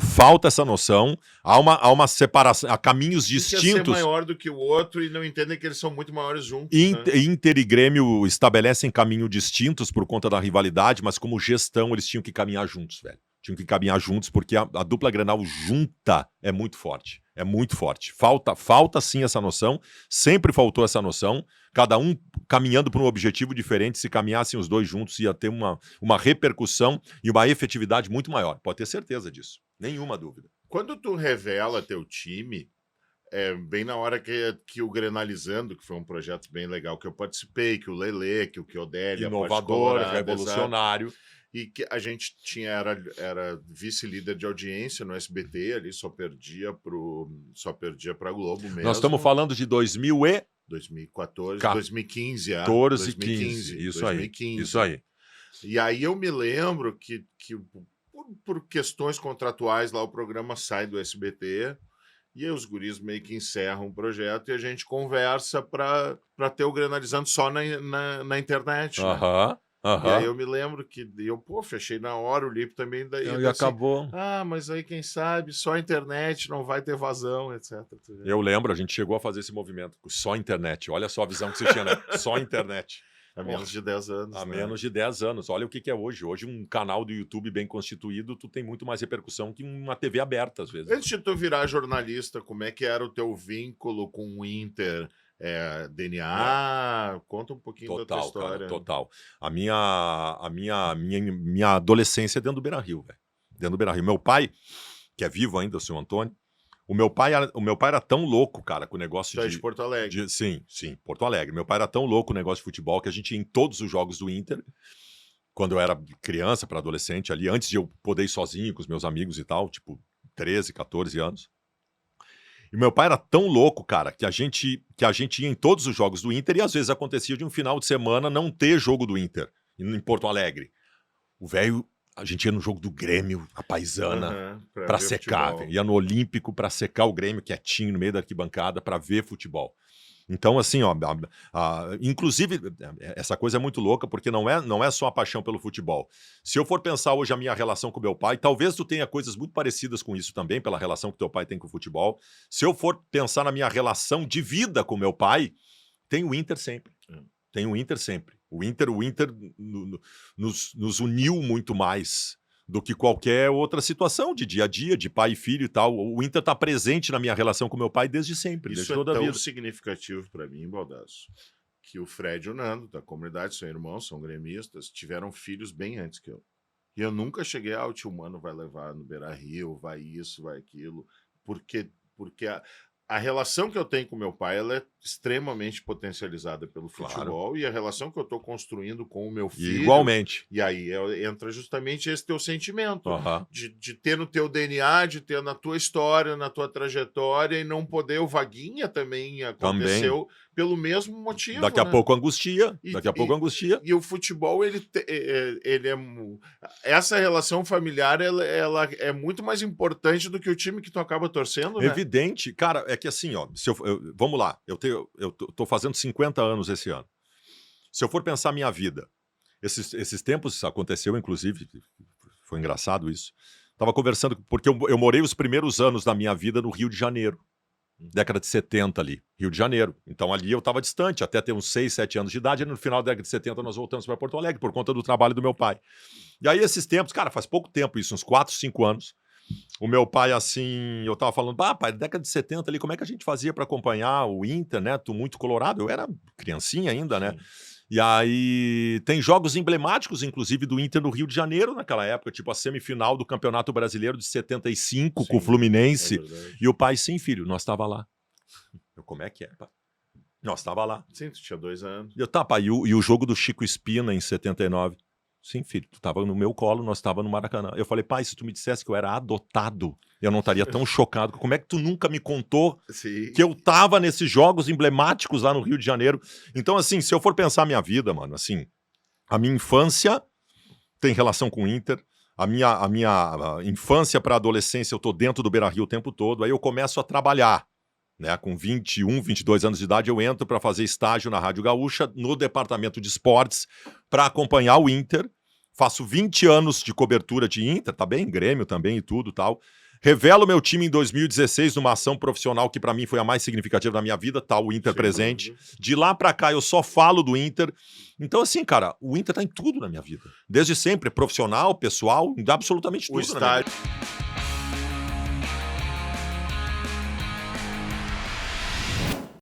falta essa noção. Há uma separação, há caminhos distintos. Quer ser maior do que o outro e não entendem que eles são muito maiores juntos. Inter e Grêmio estabelecem caminhos distintos por conta da rivalidade, mas como gestão eles tinham que caminhar juntos, velho. Tinham que caminhar juntos porque a dupla Grenal junta é muito forte. É muito forte. Falta sim essa noção. Sempre faltou essa noção. Cada um caminhando para um objetivo diferente. Se caminhassem os dois juntos, ia ter uma repercussão e uma efetividade muito maior. Pode ter certeza disso. Nenhuma dúvida. Quando tu revela teu time, bem na hora que o Grenalizando, que foi um projeto bem legal que eu participei, que o Lelê, que o Chiodelli, inovador, revolucionário. E que a gente era vice-líder de audiência no SBT, ali só perdia para Globo mesmo. Nós estamos falando de 2014, 2015. 2015. Isso aí. E aí eu me lembro que por questões contratuais lá o programa sai do SBT e aí os guris meio que encerram o projeto e a gente conversa para ter o Grenalizando só na internet. Né? E aí eu me lembro que eu, fechei na hora, o Lipe também, daí e acabou. Assim, mas aí quem sabe, só a internet, não vai ter vazão, etc. Eu lembro, a gente chegou a fazer esse movimento, só internet, olha só a visão que você tinha, né? Só internet. Há menos de 10 anos. Há menos de 10 anos, olha o que é hoje. Hoje um canal do YouTube bem constituído, tu tem muito mais repercussão que uma TV aberta, às vezes. Antes de tu virar jornalista, como é que era o teu vínculo com o Inter? DNA, conta um pouquinho da tua história. Cara, total. A minha adolescência é dentro do Beira-Rio, velho. Dentro do Beira-Rio. Meu pai, que é vivo ainda, o seu Antônio, o meu pai era tão louco, cara, com o negócio de Porto Alegre. Sim, Porto Alegre. Meu pai era tão louco com o negócio de futebol que a gente ia em todos os jogos do Inter, quando eu era criança para adolescente ali, antes de eu poder ir sozinho com os meus amigos e tal, tipo 13, 14 anos. E meu pai era tão louco, cara, que a gente ia em todos os jogos do Inter e às vezes acontecia de um final de semana não ter jogo do Inter em Porto Alegre. O velho, a gente ia no jogo do Grêmio, a paisana, pra secar. Futebol. Ia no Olímpico pra secar o Grêmio quietinho no meio da arquibancada pra ver futebol. Então, assim, inclusive, essa coisa é muito louca, porque não é só a paixão pelo futebol. Se eu for pensar hoje a minha relação com meu pai, talvez tu tenha coisas muito parecidas com isso também, pela relação que teu pai tem com o futebol. Se eu for pensar na minha relação de vida com meu pai, tem o Inter sempre. Tem o Inter sempre. O Inter nos uniu muito mais do que qualquer outra situação de dia a dia, de pai e filho e tal. O Inter está presente na minha relação com meu pai desde sempre, desde toda a vida. Isso é tão significativo para mim, Baldasso, que o Fred e o Nando, da comunidade, são irmãos, são gremistas, tiveram filhos bem antes que eu. E eu nunca cheguei, o tio Mano vai levar no Beira-Rio, vai isso, vai aquilo, porque a relação que eu tenho com meu pai, ela é extremamente potencializada pelo futebol, claro. E a relação que eu estou construindo com o meu filho... Igualmente. E aí entra justamente esse teu sentimento, de ter no teu DNA, de ter na tua história, na tua trajetória, e não poder... O Vaguinha também aconteceu pelo mesmo motivo. Daqui a pouco angustia, E o futebol, ele essa relação familiar, ela é muito mais importante do que o time que tu acaba torcendo, né? Evidente. Cara, é que assim, vamos lá, eu tô fazendo 50 anos esse ano. Se eu for pensar minha vida, esses tempos aconteceu, inclusive, foi engraçado isso. Tava conversando, porque eu morei os primeiros anos da minha vida no Rio de Janeiro, década de 70 ali, Rio de Janeiro. Então ali eu tava distante, até ter uns 6, 7 anos de idade, e no final da década de 70 nós voltamos para Porto Alegre, por conta do trabalho do meu pai. E aí esses tempos, cara, faz pouco tempo isso, uns 4, 5 anos, o meu pai, assim, eu tava falando, pai, década de 70 ali, como é que a gente fazia para acompanhar o Inter, né? Tu muito colorado, eu era criancinha ainda, né? E aí tem jogos emblemáticos, inclusive, do Inter no Rio de Janeiro naquela época, tipo a semifinal do Campeonato Brasileiro de 75 com o Fluminense. E o pai, sim, filho, nós tava lá. Eu, como é que é, pai? Nós tava lá. Sim, tu tinha 2 anos. E eu, pai, e o jogo do Chico Espina em 79? Sim, filho, tu tava no meu colo, nós tava no Maracanã. Eu falei, pai, se tu me dissesse que eu era adotado, eu não estaria tão chocado. Como é que tu nunca me contou que eu tava nesses jogos emblemáticos lá no Rio de Janeiro? Então, assim, se eu for pensar a minha vida, mano, assim, a minha infância tem relação com o Inter, a minha infância para adolescência eu tô dentro do Beira-Rio o tempo todo, aí eu começo a trabalhar. Né, com 21, 22 anos de idade, eu entro para fazer estágio na Rádio Gaúcha, no departamento de esportes, para acompanhar o Inter. Faço 20 anos de cobertura de Inter, tá bem? Grêmio também e tudo tal. Revelo meu time em 2016 numa ação profissional que pra mim foi a mais significativa da minha vida, tá o Inter Sem presente. dúvida. De lá pra cá eu só falo do Inter. Então assim, cara, o Inter tá em tudo na minha vida. Desde sempre, profissional, pessoal, em absolutamente O tudo na minha vida. estádio